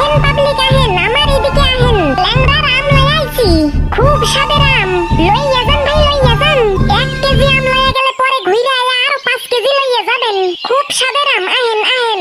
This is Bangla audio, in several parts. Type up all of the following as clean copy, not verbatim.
আহেন পাবলিক আহেন, আমার এদিকে আহেন। ল্যাংড়ার আম লয়ে আইছি, খুব স্বাদের আম। লইয়া যান ভাই, লইয়া যান। 1 কেজি আম লইয়া গেলে পরে ঘুরে আয়া আরো 5 কেজি লইয়া যাবেন। খুব স্বাদের আম, আহেন আহেন।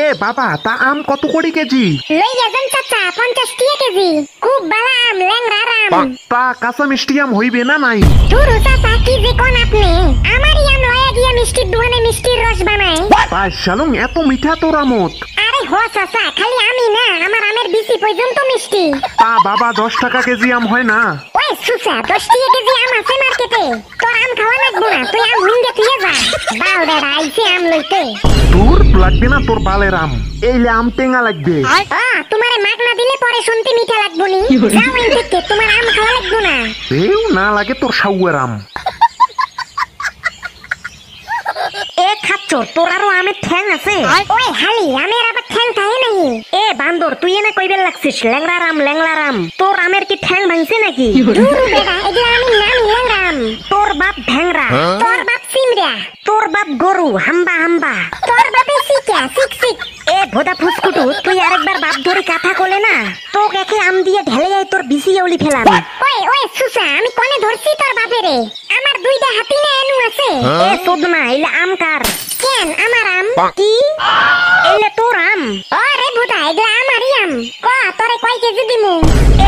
এ বাবা, তা আম কত করে কেজি? লইয়া যান চাচা, 50 টাকা কেজি। খুব ভালো আম, ল্যাংড়ার আম। তা কাঁচা মিষ্টি আম হইবে না নাই? ধুরু চাচা, কি যে কোন আপনি? আমারই আম লইয়া গিয়া মিষ্টির দোকানে মিষ্টির রস বানায়। তাই শালুং, এত মিঠা তোর আমত? আরে হ চাচা, খালি আমি না, আমার আমের বিচি পর্যন্ত মিষ্টি। তা বাবা, 10 টাকা কেজি আম হয় না? ওই সুসা, 10 টাকা কেজি আম আছে মার্কেটে। তোর আম খাওয়া লাগবো না, তুই আম হুঙ্গে থুয়ে যা। বাউডারা আইছে আম লইতে। তোর লাগবে না তোর বালের আম, এইলে আম টেঙা লাগবে। তোমারে মাগ না দিলে পরে শুনতে মিঠা লাগবো নি। যাও এন থেকে, তোমার আম খাওয়া লাগবো না। এও না লাগে তোর সাউয়ের আম। এ খাচ্চর, তোর আরো আমের ঠ্যাং আছে? ওই হালি, আমের আবার ঠ্যাং থাকে নাকি? এ বান্দর, তুই এনে কইবেল লাগছিস ল্যাংড়ার আম, ল্যাংড়ার আম। তোর আমের কি ঠ্যাং ভাঙছে নাকি? ধুরু বেটা, এগুলা আমি নামি ল্যাংড়া আম। তোর বাপ ভ্যাংরা, তোর বাপ সিমড়া, তোর বাপ গরু, হাম্বা হাম্বা। তোর বাপে সিকা, সিক সিক। এ ভোদা ফুসকুটু, তুই আরেকবার বাপ ধরে কথা কলে না, তোকে একে আম দিয়ে ঢেলে যাই তোর বিসি উলি ফেলাম। ওই সুসা, আমি কোনে ধরছি তোর বাপেরে? আমার 2টা হাতি না এনু আছে। এ চোদনা, এলে আম কার? কেন আমার আম? কি? এলে তোর আম? আরে ভুদা, এগুলা আমারই আম। ক তোরে কয় কেজি দিমু?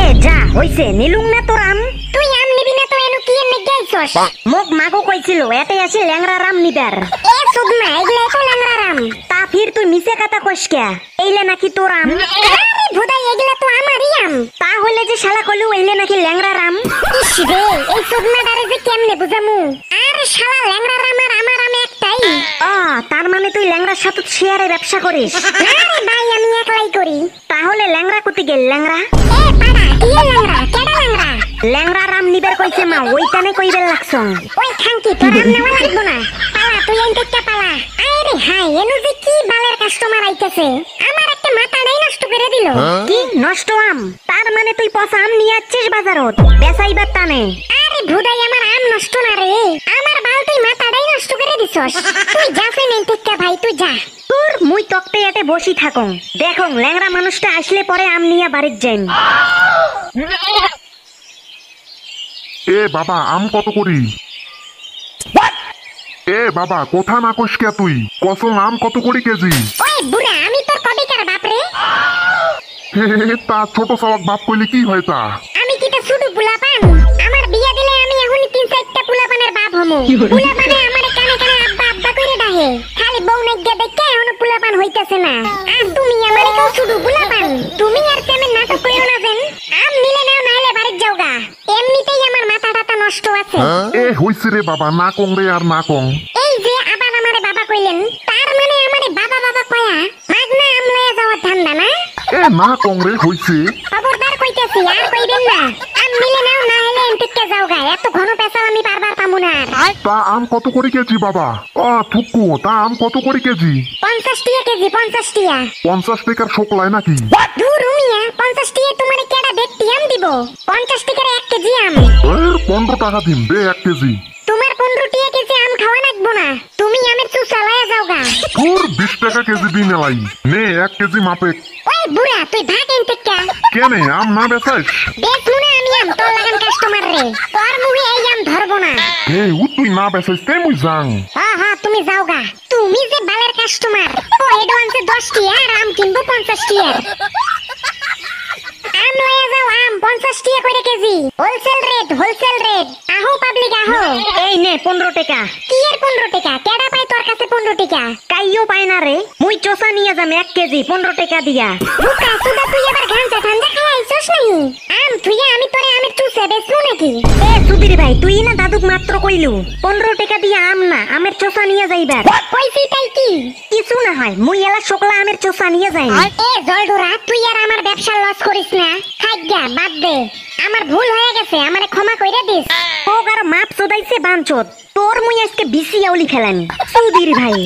এ যা হইছে, নিলুম না তোর আম। তুই আম নিবি না তো এনু কি এনে গাইছস? মোক মাগো কইছিল এতে আসি ল্যাংড়ার আম নিবার। এ সুদনা, এগুলা তো ল্যাংড়ার আম। তা ফির তুই মিছে কথা কইস কে? এইলে নাকি তোর আম? আরে ভুদা, এগুলা তো আমারই আম। তা হইলে যে শালা কইলু এইলে নাকি ল্যাংড়ার আম? ইস রে, এই সুদনাটারে যে কেমনে বুঝামু? আরে শালা, ল্যাংড়ার আম আর আমার আম একটাই। তার মানে তুই ল্যাংড়ার সাথে শেয়ারে ব্যবসা করিস? আরে ভাই, আমি একলাই করি। তাহলে ল্যাংড়া কোথা গেল ল্যাংড়া? এ পাড়া, কি ল্যাংড়া? কেডা ল্যাংড়া? ল্যাংড়ার আম নিবার কইছে মা, ওইটানে কইবেল লাগছং। ওই খাঙ্কি, তোর আম নেওয়া লাগবো না। পালা, তুই এন থেকে পালা। আরে হাই, এনু যে কি বালের কাস্টমার আইতেছে, আমার একটা মাথাটাই নষ্ট করে দিল। কি নষ্ট আম? তার মানে তুই পচা আম নিয়ে আসছিস বাজারত বেচাইবার টানে? আরে ভুদাই, আমার আম নষ্ট না রে, আমার বাল তুই মাথাটাই নষ্ট করে দিছস। তুই যা ফেন থেকে ভাই, তুই যা। তোর মুই তকতে এতে বসি থাকং, দেখং ল্যাংড়া মানুষটা আসলে পরে আম নিয়ে বাড়ির যাইম। এ বাবা, আম কত করি? এ বাবা, কোথা না কইস কে তুই? কসম, আম কত করি কেজি? ওই বুড়া, আমি তোর কবিকার বাপ রে। তা ছোট সবাক বাপ কইলে কি হয় তা? আমি কিটা শুধু পোলাপান? আমার বিয়া দিলে আমি এখনই 3-4টা পোলাপানের বাপ হমু। পোলাপানে আমারে কানে কানে আব্বা আব্বা কইরে ডাহে। খালি বউ নাইগা দেখে এখনো পোলাপান হইতাছে না। আর তুমি আমারে কও শুধু পোলাপান? তুমি আর তেমন নাটক কইরো না যেন। আম নিলে নাও, নাইলে বাড়ির যাওগা। এমনিতেই আমার মাথা টাথা নষ্ট আছে। এ হইছে রে বাবা, না কং রে আর না কং। এই যে আবার আমারে বাবা কইলেন, তার মানে আমারে বাবা বাবা কয়া মাগনা আম লইয়া যাওয়ার ধান্দা না? এ না কং রে, হইছে। খবরদার কইতাছি, আর কইবেন না। আম নিলে নাও, না হলে এনটিকে যাওগা। এত ঘন পেছাল আমি বারবার পামু না। তা আম কত করে কেজি বাবা? থুকু, তা আম কত করে কেজি? 50 টাকা কেজি, 50 টাকা। 50 টাকার শোকলায় নাকি? ধুর মিয়া, 50 টাকা তোমারে কেডা ব্যক্তি আম দিব? 50 টাকার 1 কেজি আম। 15 টাকা দিন দে 1 কেজি। তোমার 15 টাকা কেজি আম খাওয়া লাগবো না, তুমি আমের চুষা লয়ে যাওগা। তোর 20 টাকা কেজি দিন এলাই, নে 1 কেজি মাপে। ওই বুড়া, তুই ভাগ এনটিকে। কেনে আম না বেচাইস? বেচমু না আমি আম, তোর লাগান কাস্টমার রে। তোর মুখে এই আম ধরবো না। তুই না বেচাইস তে মুই যাং। হ্যাঁ, তুমি যাওগা। তুমি যে বালের কাস্টমার। ও এডভান্সে 10 টাকা আর আম কিনবো 50 টাকা। আম লয়ে যাও, আম 50 টাকা করে KG. Wholesale rate, wholesale rate. আহো পাবলিক আহো। এই নে 15 টাকা। কি এর 15 টাকা? কেডা পায় তোর কাছে 15 টাকা? কাইও পায় না রে, মুই চোষা নিয়ে যাম 1 কেজি 15 টাকা দিয়া। বুকা সুদা, তুই আবার গাঞ্জা ঠান্ডা খাই আইছস নাকি? আম তুইয়া আমি তোরে আমের চুষে বেচবো নাকি? এ সুধীর ভাই, তুই না দাদুক মাত্র কইলু 15 টাকা দিয়া আম না, আমের চোষা নিয়ে যাইবার। কইছি তাই কি? কিছু না হয়, মুই এলা শুকলা আমের চোষা নিয়ে যাই। এ জলডোরা, তুই আর আমার ব্যবসা লস করিস না। খাইগা বাদ দে, আমার ভুল হয়ে গেছে, আমারে ক্ষমা কইরা দিস। হোক আর মাপ চোদাইছে বাঞ্চত, তোর মুই আজকে বিসি আউলি ফেলানি সুধীর ভাই।